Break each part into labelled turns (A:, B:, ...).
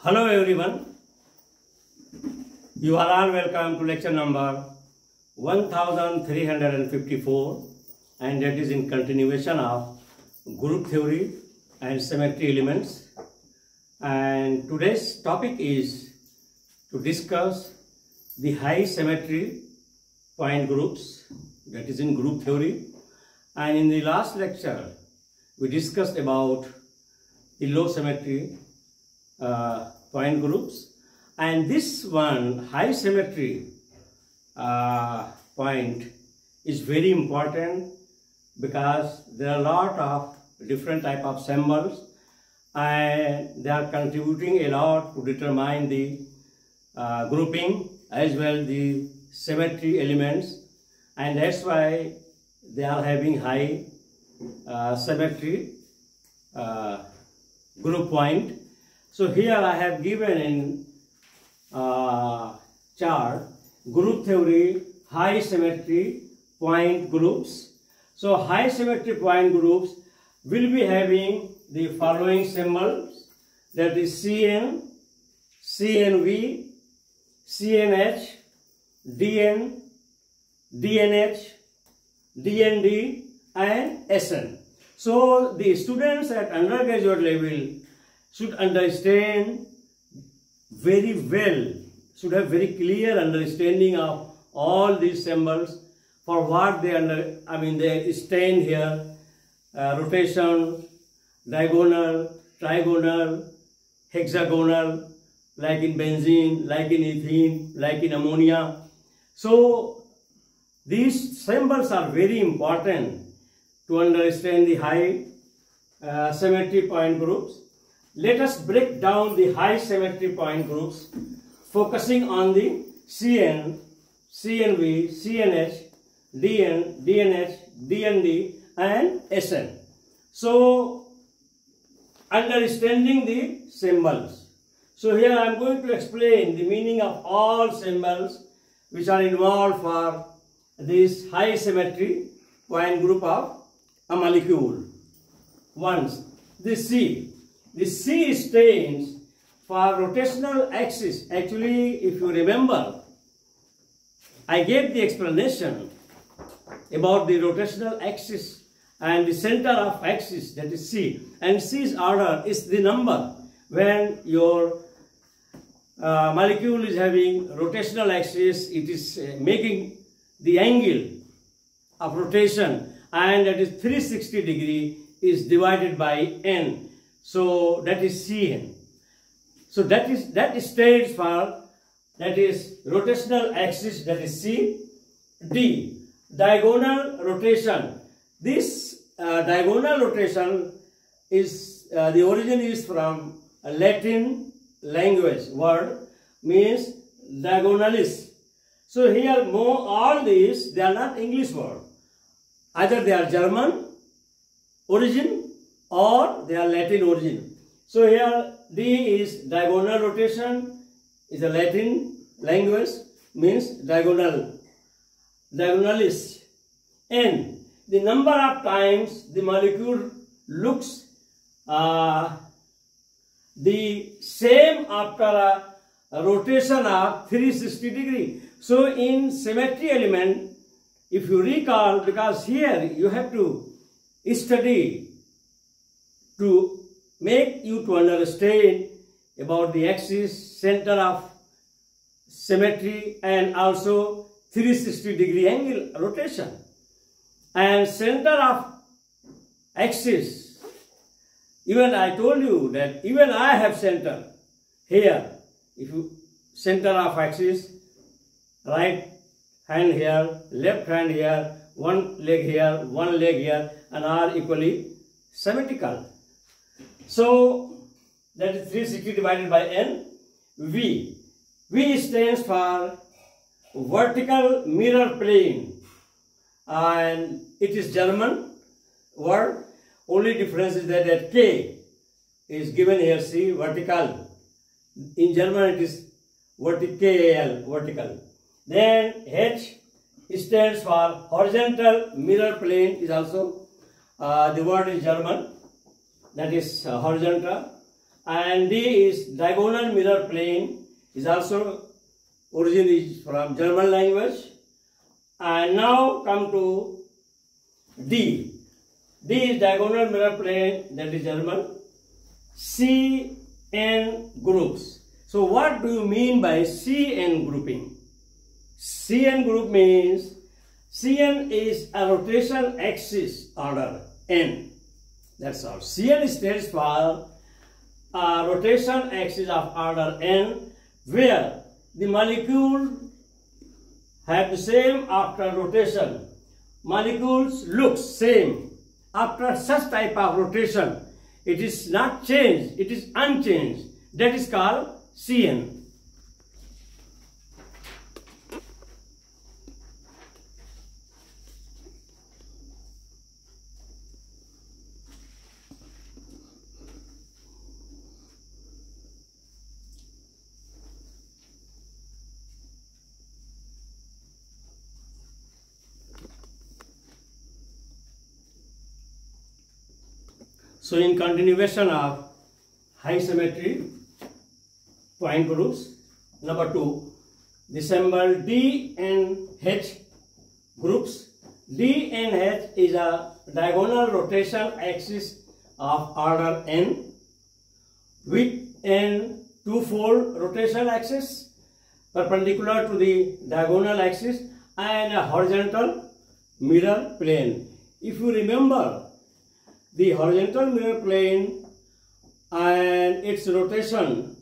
A: Hello everyone, you are all welcome to lecture number 1354, and that is in continuation of group theory and symmetry elements. And today's topic is to discuss the high symmetry point groups, that is in group theory. And in the last lecture we discussed about the low symmetry point groups, and this one high symmetry point is very important because there are a lot of different type of symbols and they are contributing a lot to determine the grouping as well the symmetry elements, and that's why they are having high symmetry group point. So here I have given in chart group theory high symmetry point groups. So high symmetry point groups will be having the following symbols, that is Cn, CnV, CnH, Dn, DnH, DnD and Sn. So the students at undergraduate level should understand very well, should have very clear understanding of all these symbols for what they they stand here, rotation, diagonal, trigonal, hexagonal, like in benzene, like in ethene, like in ammonia. So these symbols are very important to understand the high symmetry point groups. Let us break down the high symmetry point groups, focusing on the Cn, CnV, CnH, Dn, DnH, DnD and Sn. So, understanding the symbols. So here I am going to explain the meaning of all symbols which are involved for this high symmetry point group of a molecule. Once, the C. The C stands for rotational axis. Actually, if you remember, I gave the explanation about the rotational axis and the center of axis, that is C. And C's order is the number when your molecule is having rotational axis, it is making the angle of rotation, and that is 360 degree is divided by n. So that is Cn. So that stands for, that is rotational axis, that is C. D, diagonal rotation. This diagonal rotation is the origin is from a Latin language word, means diagonalis. So here all these, they are not English word. Either they are German origin or they are Latin origin. So here D is diagonal rotation, is a Latin language, means diagonalis. N, the number of times the molecule looks the same after a rotation of 360 degree. So in symmetry element, if you recall, because here you have to study to make you to understand about the axis, center of symmetry and also 360 degree angle rotation. And center of axis, even I told you that even I have center here. If you center of axis, right hand here, left hand here, one leg here, one leg here, and are equally symmetrical. So that is 360 divided by n. V. V stands for vertical mirror plane, and it is German word. Only difference is that K is given here, C, vertical. In German it is vertical. Then H stands for horizontal mirror plane, is also the word is German, that is horizontal. and D is diagonal mirror plane, is also origin is from German language. And now come to D. D is diagonal mirror plane, that is German. CN groups. So what do you mean by CN grouping? CN group means CN is a rotation axis order N. That's all. CN stands for a rotation axis of order N, where the molecule have the same after rotation. Molecules look same after such type of rotation. It is not changed, it is unchanged. That is called CN. So in continuation of high symmetry point groups, number 2, the symbol D and H groups. D and H is a diagonal rotation axis of order N with an two-fold rotation axis perpendicular to the diagonal axis and a horizontal mirror plane. If you remember, the horizontal mirror plane and its rotation,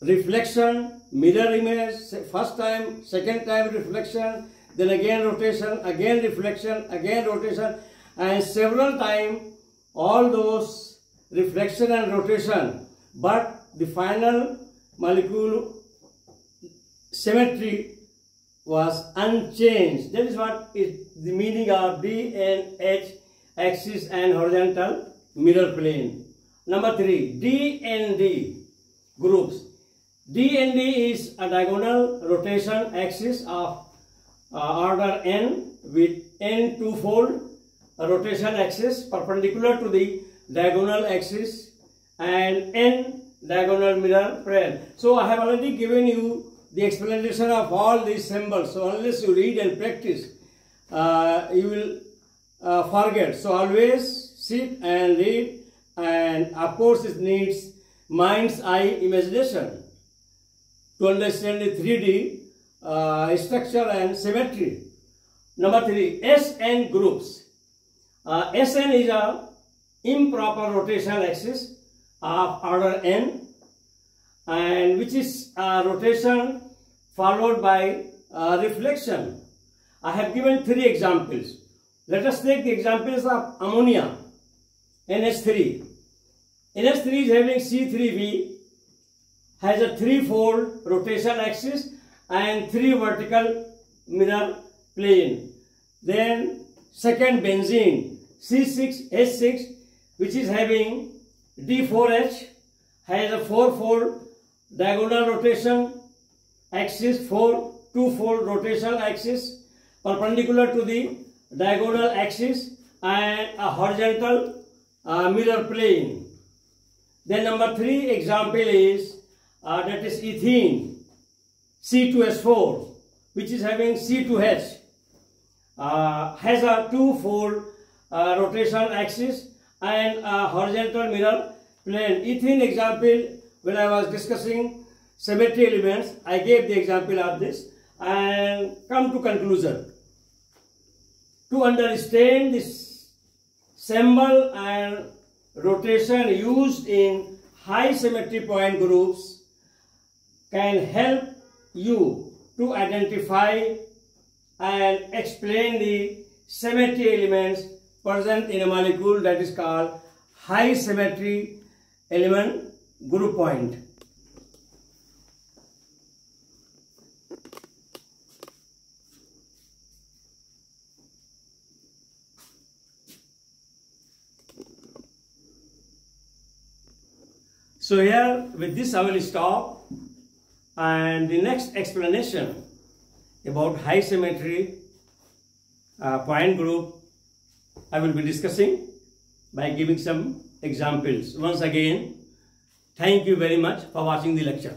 A: reflection, mirror image, first time, second time reflection, then again rotation, again reflection, again rotation, and several times all those reflection and rotation, but the final molecule symmetry was unchanged. That is what is the meaning of D and H axis and horizontal mirror plane. Number 3, D and D groups. D and D is a diagonal rotation axis of order N with N two-fold rotation axis perpendicular to the diagonal axis and N diagonal mirror plane. So I have already given you the explanation of all these symbols. So unless you read and practice, you will forget. So always sit and read, and of course it needs mind's eye imagination to understand the 3D structure and symmetry. Number 3, SN groups. SN is a improper rotation axis of order N, and which is a rotation followed by reflection. I have given 3 examples. Let us take the examples of ammonia, NH3. NH3 is having C3V, has a 3-fold rotation axis and 3 vertical mirror plane. Then second benzene, C6H6, which is having D4H, has a 4-fold diagonal rotation axis, 2-fold rotation axis perpendicular to the diagonal axis and a horizontal mirror plane. Then number 3 example is that is ethene, C2H4, which is having C2H, has a 2-fold rotation axis and a horizontal mirror plane. Ethene example, when I was discussing symmetry elements, I gave the example of this. And come to conclusion. To understand this symbol and rotation used in high symmetry point groups can help you to identify and explain the symmetry elements present in a molecule that is called high symmetry element group point. So here with this I will stop, and the next explanation about high symmetry point group I will be discussing by giving some examples. Once again, Thank you very much for watching the lecture.